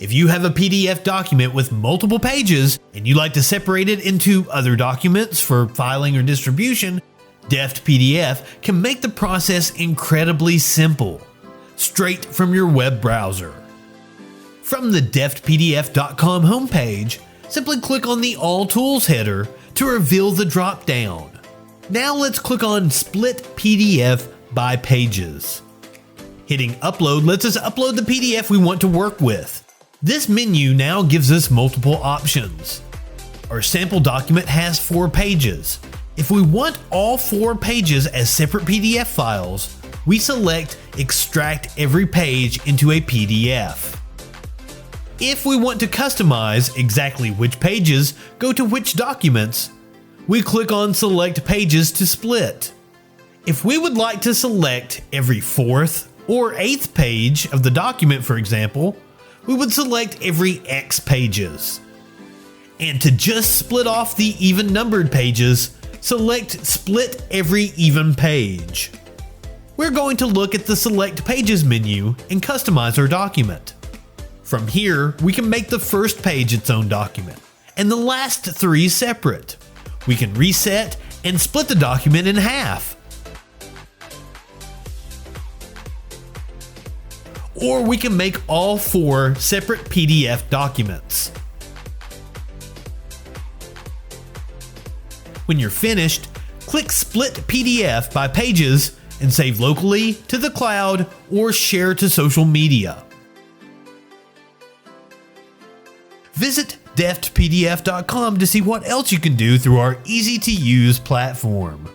If you have a PDF document with multiple pages and you like to separate it into other documents for filing or distribution, DeftPDF can make the process incredibly simple, straight from your web browser. From the DeftPDF.com homepage, simply click on the All Tools header to reveal the drop-down. Now let's click on Split PDF by Pages. Hitting Upload lets us upload the PDF we want to work with. This menu now gives us multiple options. Our sample document has 4 pages. If we want all 4 pages as separate PDF files, we select Extract every page into a PDF. If we want to customize exactly which pages go to which documents, we click on Select Pages to split. If we would like to select every 4th or 8th page of the document, for example, we would select every X pages. And to just split off the even numbered pages, select Split every even page. We're going to look at the Select Pages menu and customize our document. From here, we can make the first page its own document, and the last 3 separate. We can reset and split the document in half. Or we can make all 4 separate PDF documents. When you're finished, click Split PDF by Pages and save locally, to the cloud, or share to social media. Visit DeftPDF.com to see what else you can do through our easy-to-use platform.